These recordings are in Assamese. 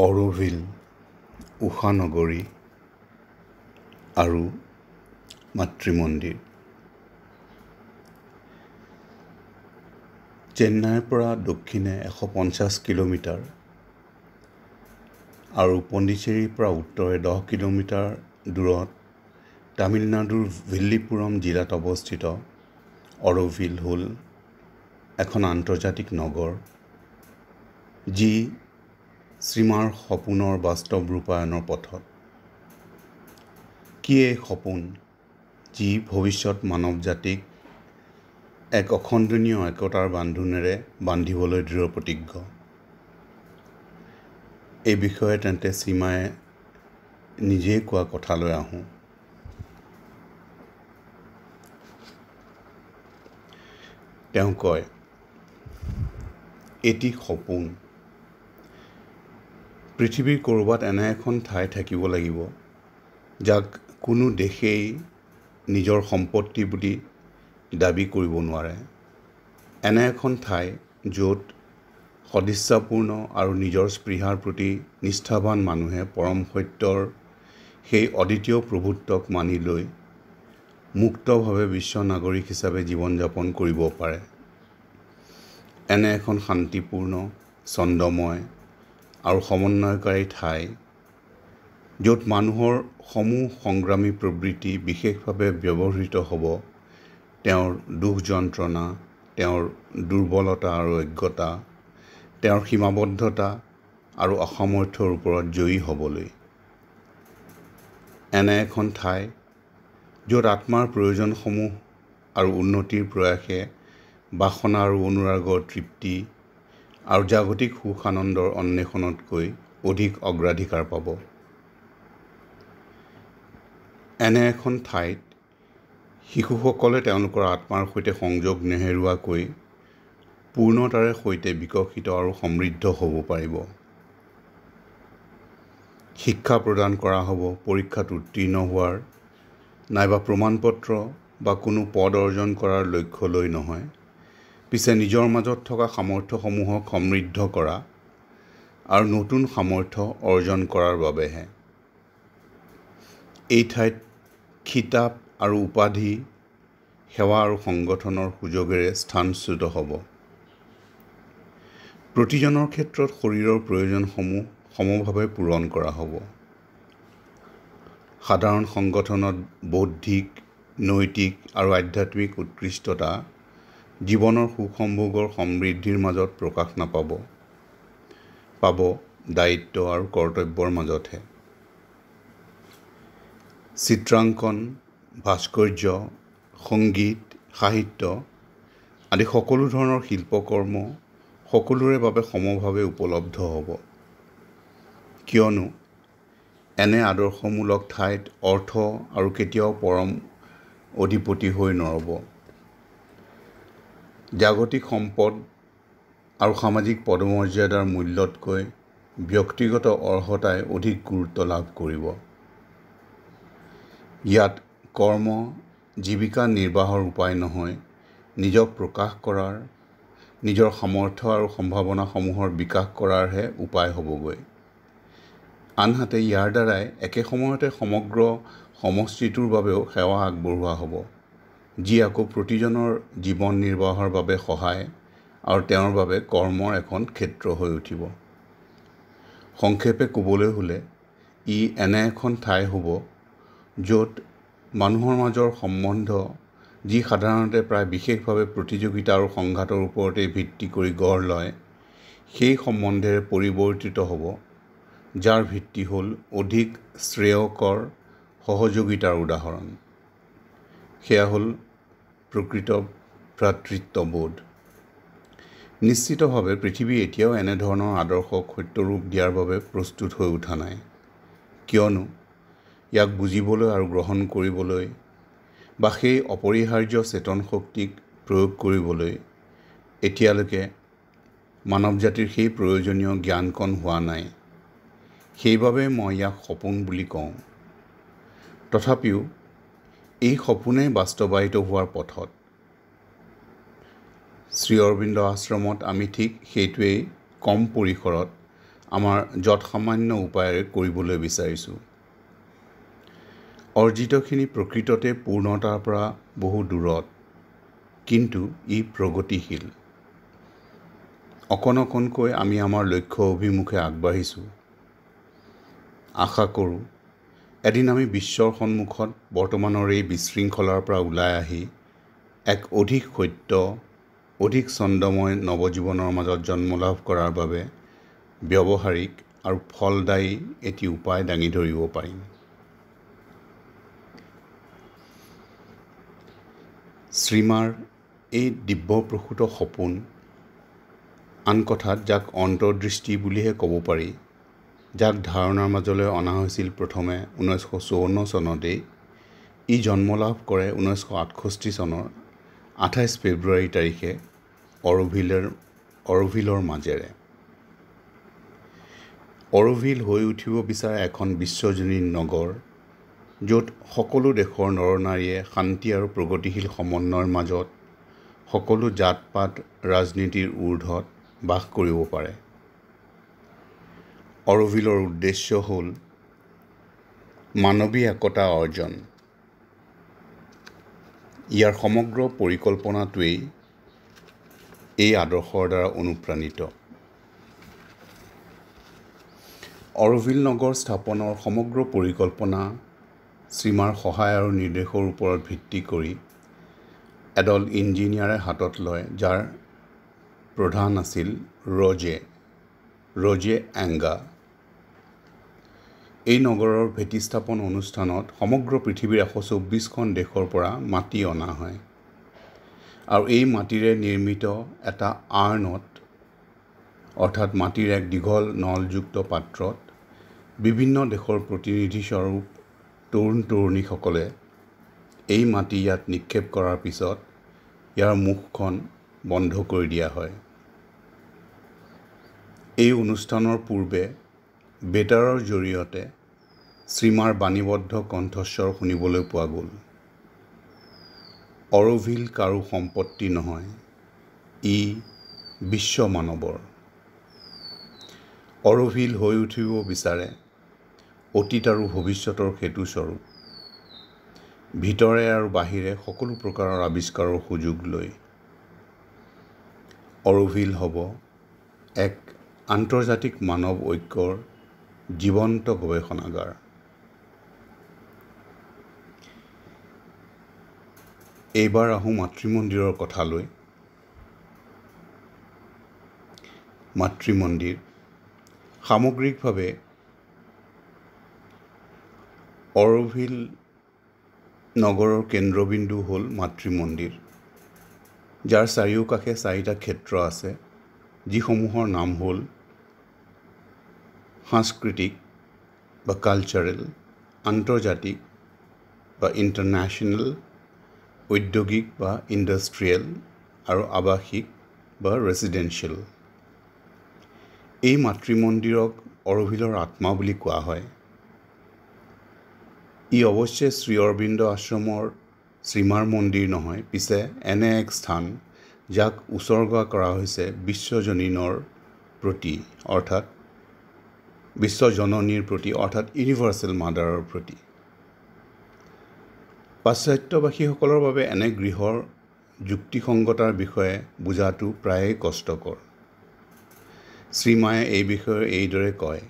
অৰোভিল, উষানগৰী আৰু মাতৃমন্দিৰ। চেন্নাইৰ পৰা দক্ষিণে 150 কিলোমিটাৰ আৰু পণ্ডিচেৰীৰ পৰা উত্তৰে 10 কিলোমিটাৰ দূৰত তামিলনাডুৰ ভিল্লিপুৰম জিলাত অৱস্থিত অৰোভিল হ'ল এখন আন্তৰ্জাতিক নগৰ, যি শ্ৰীমাৰ সপোনৰ বাস্তৱ ৰূপায়ণৰ পথত। কি এই সপোন, যি ভৱিষ্যত মানৱ জাতিক এক অখণ্ডনীয় একতাৰ বান্ধোনেৰে বান্ধিবলৈ দৃঢ় প্ৰতিজ্ঞ। এই বিষয়ে তেন্তে শ্ৰীমায়ে নিজেই কোৱা কথালৈ আহোঁ। তেওঁ কয়, এটি সপোন। পৃথিৱীৰ ক'ৰবাত এনে এখন ঠাই থাকিব লাগিব, যাক কোনো দেশেই নিজৰ সম্পত্তি বুলি দাবী কৰিব নোৱাৰে। এনে এখন ঠাই য'ত সদিচ্ছাপূৰ্ণ আৰু নিজৰ স্পৃহাৰ প্ৰতি নিষ্ঠাৱান মানুহে পৰম সত্যৰ সেই অদ্বিতীয় প্ৰভুত্বক মানি লৈ মুক্তভাৱে বিশ্ব নাগৰিক হিচাপে জীৱন যাপন কৰিব পাৰে। এনে এখন শান্তিপূৰ্ণ, ছন্দময় আৰু সমন্বয়কাৰী ঠাই, য'ত মানুহৰ সমূহ সংগ্ৰামী প্ৰবৃত্তি বিশেষভাৱে ব্যৱহৃত হ'ব তেওঁৰ দুখ যন্ত্ৰণা, তেওঁৰ দুৰ্বলতা আৰু অজ্ঞতা, তেওঁৰ সীমাবদ্ধতা আৰু অসামৰ্থ্যৰ ওপৰত জয়ী হ'বলৈ। এনে এখন ঠাই, য'ত আত্মাৰ প্ৰয়োজনসমূহ আৰু উন্নতিৰ প্ৰয়াসে বাসনা আৰু অনুৰাগৰ তৃপ্তি আৰু জাগতিক সুখ আনন্দৰ অন্বেষণতকৈ অধিক অগ্ৰাধিকাৰ পাব। এনে এখন ঠাইত শিশুসকলে তেওঁলোকৰ আত্মাৰ সৈতে সংযোগ নেহেৰুৱাকৈ পূৰ্ণতাৰে সৈতে বিকশিত আৰু সমৃদ্ধ হ'ব পাৰিব। শিক্ষা প্ৰদান কৰা হ'ব পৰীক্ষাত উত্তীৰ্ণ হোৱাৰ নাইবা প্ৰমাণপত্ৰ বা কোনো পদ অৰ্জন কৰাৰ লক্ষ্য লৈ নহয়, পিছে নিজৰ মাজত থকা সামৰ্থ্যসমূহক সমৃদ্ধ কৰা আৰু নতুন সামৰ্থ্য অৰ্জন কৰাৰ বাবেহে। এই ঠাইত খিতাপ আৰু উপাধি, সেৱা আৰু সংগঠনৰ সুযোগেৰে স্থানচ্যুত হ'ব। প্ৰতিজনৰ ক্ষেত্ৰত শৰীৰৰ প্ৰয়োজনসমূহ সমভাৱে পূৰণ কৰা হ'ব। সাধাৰণ সংগঠনত বৌদ্ধিক, নৈতিক আৰু আধ্যাত্মিক উৎকৃষ্টতা জীৱনৰ সুখ-সম্ভোগৰ সমৃদ্ধিৰ মাজত প্ৰকাশ নাপাব, পাব দায়িত্ব আৰু কৰ্তব্যৰ মাজতহে। চিত্ৰাংকন, ভাস্কৰ্য, সংগীত, সাহিত্য আদি সকলো ধৰণৰ শিল্পকৰ্ম সকলোৰে বাবে সমভাৱে উপলব্ধ হ'ব। কিয়নো এনে আদৰ্শমূলক ঠাইত অৰ্থ আৰু কেতিয়াও পৰম অধিপতি হৈ নৰব। জাগতিক সম্পদ আৰু সামাজিক পদমৰ্যাদাৰ মূল্যতকৈ ব্যক্তিগত অৰ্হতাই অধিক গুৰুত্ব লাভ কৰিব। ইয়াত কৰ্ম, জীৱিকা নিৰ্বাহৰ উপায় নহয়, নিজক প্ৰকাশ কৰাৰ, নিজৰ সামৰ্থ্য আৰু সম্ভাৱনাসমূহৰ বিকাশ কৰাৰহে উপায় হ'বগৈ। আনহাতে ইয়াৰ দ্বাৰাই একে সময়তে সমগ্ৰ সমষ্টিটোৰ বাবেও সেৱা আগবঢ়োৱা হ'ব, যি আকৌ প্ৰতিজনৰ জীৱন নিৰ্বাহৰ বাবে সহায় আৰু তেওঁৰ বাবে কৰ্মৰ এখন ক্ষেত্ৰ হৈ উঠিব। সংক্ষেপে ক'বলৈ হ'লে, ই এনে এখন ঠাই হ'ব, য'ত মানুহৰ মাজৰ সম্বন্ধ, যি সাধাৰণতে প্ৰায় বিশেষভাৱে প্ৰতিযোগিতা আৰু সংঘাতৰ ওপৰতেই ভিত্তি কৰি গঢ় লয়, সেই সম্বন্ধেৰে পৰিৱৰ্তিত হ'ব, যাৰ ভিত্তি হ'ল অধিক শ্ৰেয়কৰ সহযোগিতাৰ উদাহৰণ। সেয়া হ'ল প্ৰকৃত ভ্ৰাতৃত্ববোধ। নিশ্চিতভাৱে পৃথিৱী এতিয়াও এনেধৰণৰ আদৰ্শক সত্যৰূপ দিয়াৰ বাবে প্ৰস্তুত হৈ উঠা নাই, কিয়নো ইয়াক বুজিবলৈ আৰু গ্ৰহণ কৰিবলৈ বা সেই অপৰিহাৰ্য চেতন শক্তিক প্ৰয়োগ কৰিবলৈ এতিয়ালৈকে মানৱ জাতিৰ সেই প্ৰয়োজনীয় জ্ঞানকণ হোৱা নাই। সেইবাবে মই ইয়াক সপোন বুলি কওঁ। তথাপিও এই সপোনেই বাস্তৱায়িত হোৱাৰ পথত। শ্ৰী অৰবিন্দ আশ্ৰমত আমি ঠিক সেইটোৱেই কম পৰিসৰত আমাৰ যৎসামান্য উপায়েৰে কৰিবলৈ বিচাৰিছোঁ। অৰ্জিতখিনি প্ৰকৃততে পূৰ্ণতাৰ পৰা বহু দূৰত, কিন্তু ই প্ৰগতিশীল। অকণ অকণকৈ আমি আমাৰ লক্ষ্য অভিমুখে আগবাঢ়িছোঁ। আশা কৰোঁ এদিন আমি বিশ্বৰ সন্মুখত বৰ্তমানৰ এই বিশৃংখলাৰ পৰা ওলাই আহি এক অধিক সত্য, অধিক ছন্দময় নৱজীৱনৰ মাজত জন্ম লাভ কৰাৰ বাবে ব্যৱহাৰিক আৰু ফলদায়ী এটি উপায় দাঙি ধৰিব পাৰিম। শ্ৰীমাৰ এই দিব্যপ্ৰসূত সপোন, আন কথাত যাক অন্তৰ্দৃষ্টি বুলিহে ক'ব পাৰি, যাক ধাৰণাৰ মাজলৈ অনা হৈছিল প্ৰথমে 1954 চনতেই, ই জন্ম লাভ কৰে 1968 চনৰ 28 ফেব্ৰুৱাৰী তাৰিখে অৰোভিলৰ মাজেৰে। অৰোভিল হৈ উঠিব বিচাৰে এখন বিশ্বজনীন নগৰ, য'ত সকলো দেশৰ নৰনাৰীয়ে শান্তি আৰু প্ৰগতিশীল সমন্বয়ৰ মাজত সকলো জাত-পাত ৰাজনীতিৰ ঊৰ্ধত বাস কৰিব পাৰে। অৰোভিলৰ উদ্দেশ্য হ'ল মানৱী একতা অৰ্জন। ইয়াৰ সমগ্ৰ পৰিকল্পনাটোৱেই এই আদৰ্শৰ দ্বাৰা অনুপ্ৰাণিত। অৰোভিল নগৰ স্থাপনৰ সমগ্ৰ পৰিকল্পনা শ্ৰীমাৰ সহায় আৰু নিৰ্দেশৰ ওপৰত ভিত্তি কৰি এদল ইঞ্জিনিয়াৰে হাতত লয়, যাৰ প্ৰধান আছিল ৰজে এংগা। এই নগৰৰ ভেটি স্থাপন অনুষ্ঠানত সমগ্ৰ পৃথিৱীৰ 124খন দেশৰ পৰা মাটি অনা হয়, আৰু এই মাটিৰে নিৰ্মিত এটা আৰ্ণত, অৰ্থাৎ মাটিৰ এক দীঘল নলযুক্ত পাত্ৰত, বিভিন্ন দেশৰ প্ৰতিনিধিস্বৰূপ তৰুণ-তৰুণীসকলে এই মাটি ইয়াত নিক্ষেপ কৰাৰ পিছত ইয়াৰ মুখখন বন্ধ কৰি দিয়া হয়। এই অনুষ্ঠানৰ পূৰ্বে বেতাৰৰ জৰিয়তে শ্ৰীমাৰ বাণীবদ্ধ কণ্ঠস্বৰ শুনিবলৈ পোৱা গ'ল। অৰোভিল কাৰো সম্পত্তি নহয়, ই বিশ্ব মানৱৰ। অৰোভিল হৈ উঠিব বিচাৰে অতীত আৰু ভৱিষ্যতৰ সেতুস্বৰূপ, ভিতৰে আৰু বাহিৰে সকলো প্ৰকাৰৰ আৱিষ্কাৰৰ সুযোগ লৈ। অৰোভিল হ'ব এক আন্তৰ্জাতিক মানৱ ঐক্যৰ জীৱন্ত গৱেষণাগাৰ। এইবাৰ আহোঁ মাতৃমন্দিৰৰ কথালৈ। মাতৃমন্দিৰ সামগ্ৰিকভাৱে অৰোভিল নগৰৰ কেন্দ্ৰবিন্দু হ'ল মাতৃমন্দিৰ, যাৰ চাৰিওকাষে 4টা ক্ষেত্ৰ আছে, যিসমূহৰ নাম হ'ল সাংস্কৃতিক বা কালচাৰেল, আন্তৰ্জাতিক বা ইণ্টাৰনেশ্যনেল, ঔদ্যোগিক বা ইণ্ডাষ্ট্ৰিয়েল, আৰু আৱাসিক বা ৰেচিডেঞ্চিয়েল। এই মাতৃমন্দিৰক অৰোভিলৰ আত্মা বুলি কোৱা হয়। ই অৱশ্যে শ্ৰী অৰবিন্দ আশ্ৰমৰ শ্ৰীমাৰ মন্দিৰ নহয়, পিছে এনে এক স্থান যাক উচৰ্গা কৰা হৈছে বিশ্বজনীনৰ প্ৰতি, অৰ্থাৎ বিশ্বজননীৰ প্ৰতি, অৰ্থাৎ ইউনিভাৰ্চেল মাদাৰৰ প্ৰতি। পাশ্চাত্যবাসীসকলৰ বাবে এনে গৃহৰ যুক্তিসংগতাৰ বিষয়ে বুজাটো প্ৰায়ে কষ্টকৰ। শ্ৰীমায়ে এই বিষয়ে এইদৰে কয়: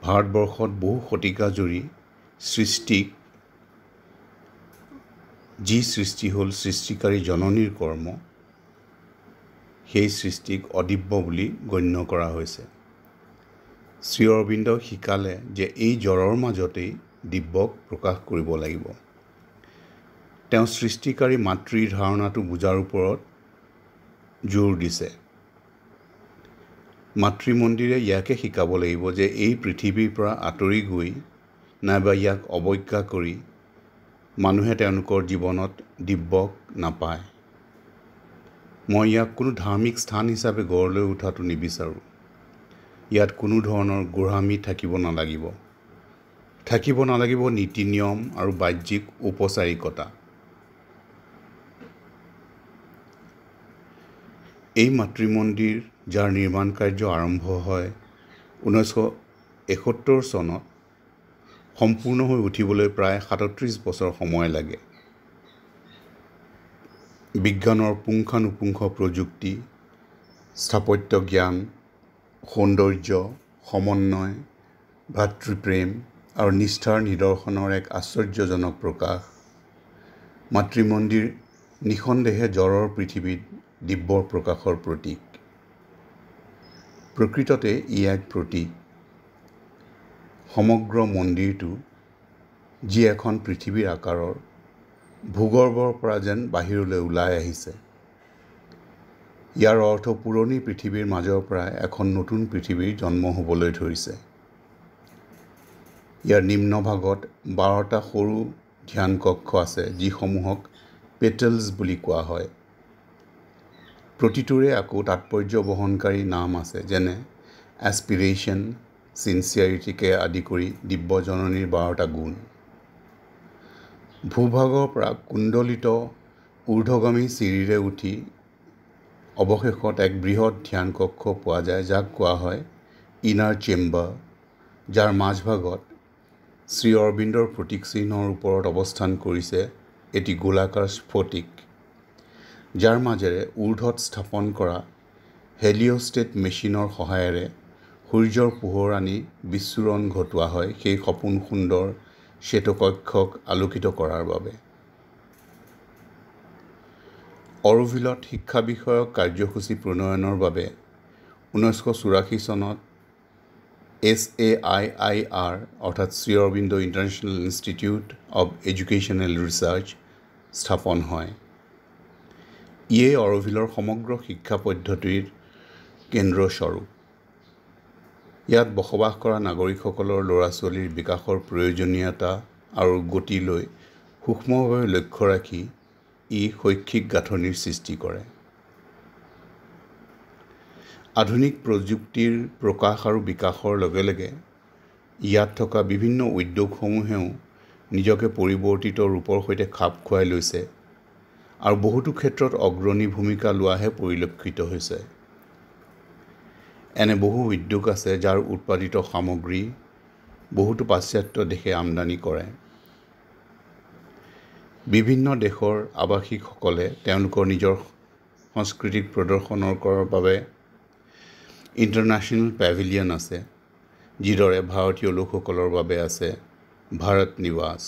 ভাৰতবৰ্ষত বহু শতিকা জুৰি যি সৃষ্টি হ'ল সৃষ্টিকাৰী জননীৰ কৰ্ম, সেই সৃষ্টিক অদিব্য বুলি গণ্য কৰা হৈছে। শ্ৰী অৰবিন্দই শিকালে যে এই জড়ৰ মাজতেই দিব্যক প্ৰকাশ কৰিব লাগিব। তেওঁ সৃষ্টিকাৰী মাতৃৰ ধাৰণাটো বুজাৰ ওপৰত জোৰ দিছে। মাতৃমন্দিৰে ইয়াকে শিকাব লাগিব যে এই পৃথিৱীৰ পৰা আঁতৰি গৈ নাইবা ইয়াক অৱজ্ঞা কৰি মানুহে তেওঁলোকৰ জীৱনত দিব্যক নাপায়। মই ইয়াক কোনো ধাৰ্মিক স্থান হিচাপে গঢ় লৈ উঠাটো নিবিচাৰোঁ। ইয়াত কোনো ধৰণৰ গোড়ামি থাকিব নালাগিব নীতি নিয়ম আৰু বাহ্যিক ঔপচাৰিকতা। এই মাতৃমন্দিৰ যাৰ নিৰ্মাণ কাৰ্য আৰম্ভ হয় 1971 চনত সম্পূৰ্ণ হৈ উঠিবলৈ প্ৰায় 37 বছৰ সময় লাগে। বিজ্ঞানৰ পুংখানুপুংখ প্ৰযুক্তি, স্থাপত্য জ্ঞান, সৌন্দৰ্য, সমন্বয়, ভাতৃপ্ৰেম আৰু নিষ্ঠাৰ নিদৰ্শনৰ এক আশ্চৰ্যজনক প্ৰকাশ। মাতৃমন্দিৰ নিঃসন্দেহে জড়ৰ পৃথিৱীত দিব্যৰ প্ৰকাশৰ প্ৰতীক। প্ৰকৃততে ই এক প্ৰতীক। সমগ্ৰ মন্দিৰটো যি এখন পৃথিৱীৰ আকাৰৰ, ভূগৰ্ভৰ পৰা যেন বাহিৰলৈ ওলাই আহিছে। ইয়াৰ অৰ্থ পুৰণি পৃথিৱীৰ মাজৰ পৰা এখন নতুন পৃথিৱীৰ জন্ম হ'বলৈ ধৰিছে। ইয়াৰ নিম্ন ভাগত 12টা সৰু ধ্যান কক্ষ আছে যিসমূহক পেটেলছ বুলি কোৱা হয়। প্ৰতিটোৰে আকৌ তাৎপৰ্য বহনকাৰী নাম আছে, যেনে এস্পিৰেশ্যন, চিনচিয়াৰিটিকে আদি কৰি দিব্য জননীৰ 12টা গুণ। ভূভাগৰ পৰা কুণ্ডলিত ঊৰ্ধ্বগামী চিৰিৰে উঠি অৱশেষত এক বৃহৎ ধ্যান কক্ষ পোৱা যায়, যাক কোৱা হয় ইনাৰ চেম্বাৰ, যাৰ মাজভাগত শ্ৰী অৰবিন্দৰ প্ৰতীক চিহ্নৰ ওপৰত অৱস্থান কৰিছে এটি গোলাকাৰ স্ফটিক, যাৰ মাজেৰে ঊৰ্ধ্বত স্থাপন কৰা হেলিঅষ্টেট মেচিনৰ সহায়েৰে সূৰ্যৰ পোহৰ আনি বিচ্ছুৰণ ঘটোৱা হয় সেই সপোন সুন্দৰ শ্বেতকক্ষক আলোকিত কৰাৰ বাবে। অৰোভিলত শিক্ষা বিষয়ক কাৰ্যসূচী প্ৰণয়নৰ বাবে 1984 চনত SAIIR অৰ্থাৎ Shri Aurobindo international institute of educational research স্থাপন হয়। ইয়ে অৰোভিলৰ সমগ্ৰ শিক্ষা পদ্ধতিৰ কেন্দ্ৰস্বৰূপ। ইয়াত বসবাস কৰা নাগৰিকসকলৰ ল'ৰা ছোৱালীৰ বিকাশৰ প্ৰয়োজনীয়তা আৰু গতিলৈ সূক্ষ্মভাৱে লক্ষ্য ৰাখি ই শৈক্ষিক গাঁথনিৰ সৃষ্টি কৰে। আধুনিক প্ৰযুক্তিৰ প্ৰকাশ আৰু বিকাশৰ লগে লগে ইয়াত থকা বিভিন্ন উদ্যোগসমূহেও নিজকে পৰিৱৰ্তিত ৰূপৰ সৈতে খাপ খুৱাই লৈছে আৰু বহুতো ক্ষেত্ৰত অগ্ৰণী ভূমিকা লোৱাহে পৰিলক্ষিত হৈছে। এনে বহু উদ্যোগ আছে যাৰ উৎপাদিত সামগ্ৰী বহুতো পাশ্চাত্য দেশে আমদানি কৰে। বিভিন্ন দেশৰ আৱাসিকসকলে তেওঁলোকৰ নিজৰ সংস্কৃতিক প্ৰদৰ্শনৰ কৰাৰ বাবে ইণ্টাৰনেশ্যনেল পেভিলিয়ন আছে, যিদৰে ভাৰতীয় লোকসকলৰ বাবে আছে ভাৰত নিৱাস।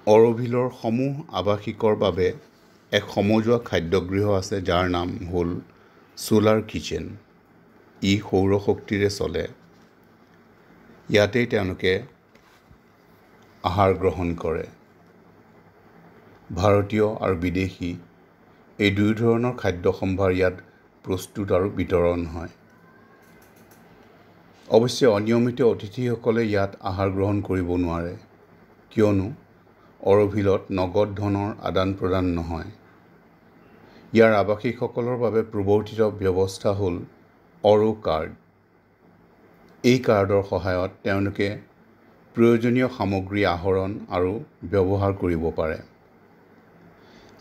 অৰোভিলৰ সমূহ আৱাসিকৰ বাবে এক সমজুৱা খাদ্যগৃহ আছে যাৰ নাম হ'ল সোলাৰ কিচেন। ই সৌৰ শক্তিৰে চলে। ইয়াতেই তেওঁলোকে আহাৰ গ্ৰহণ কৰে। ভাৰতীয় আৰু বিদেশী এই দুই ধৰণৰ খাদ্য সম্ভাৰ ইয়াত প্ৰস্তুত আৰু বিতৰণ হয়। অৱশ্যে অনিয়মিত অতিথিসকলে ইয়াত আহাৰ গ্ৰহণ কৰিব নোৱাৰে, কিয়নো অৰোভিলত নগদ ধনৰ আদান প্ৰদান নহয়। ইয়াৰ আৱাসিকসকলৰ বাবে প্ৰৱৰ্তিত ব্যৱস্থা হ'ল অৰো কাৰ্ড। এই কাৰ্ডৰ সহায়ত তেওঁলোকে প্ৰয়োজনীয় সামগ্ৰী আহৰণ আৰু ব্যৱহাৰ কৰিব পাৰে।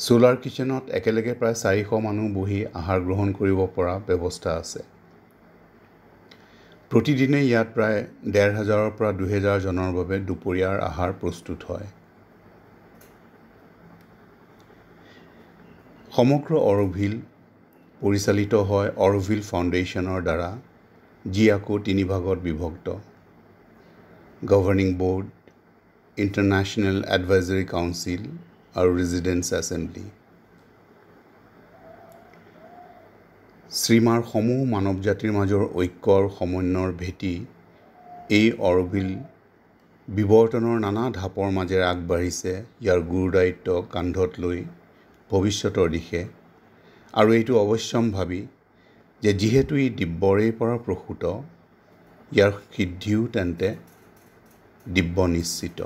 সোলাৰ কিচেনত একেলগে প্ৰায় 400 মানুহ বহি আহাৰ গ্ৰহণ কৰিব পৰা ব্যৱস্থা আছে। প্ৰতিদিনে ইয়াত প্ৰায় 1500 পৰা 2000 জনৰ বাবে দুপৰীয়াৰ আহাৰ প্ৰস্তুত হয়। সমগ্ৰ অৰোভিল পৰিচালিত হয় অৰোভিল ফাউণ্ডেশ্যনৰ দ্বাৰা, যি আকৌ 3 ভাগত বিভক্ত: governing board, international advisory council আৰু ৰেজিডেন্স এছেম্বলি। শ্ৰীমাৰ সমূহ মানৱ জাতিৰ মাজৰ ঐক্য আৰু সমন্বয়ৰ ভেটি এই অৰোভিল বিৱৰ্তনৰ নানা ঢাপৰ মাজেৰে আগবাঢ়িছে ইয়াৰ গুৰুদায়িত্ব কান্ধত লৈ ভৱিষ্যতৰ দিশে। আৰু এইটো অৱশ্যম্ভাৱী যে যিহেতু ই দিব্যৰেই পৰা প্ৰসূত, ইয়াৰ সিদ্ধিও তেন্তে দিব্য নিশ্চিত।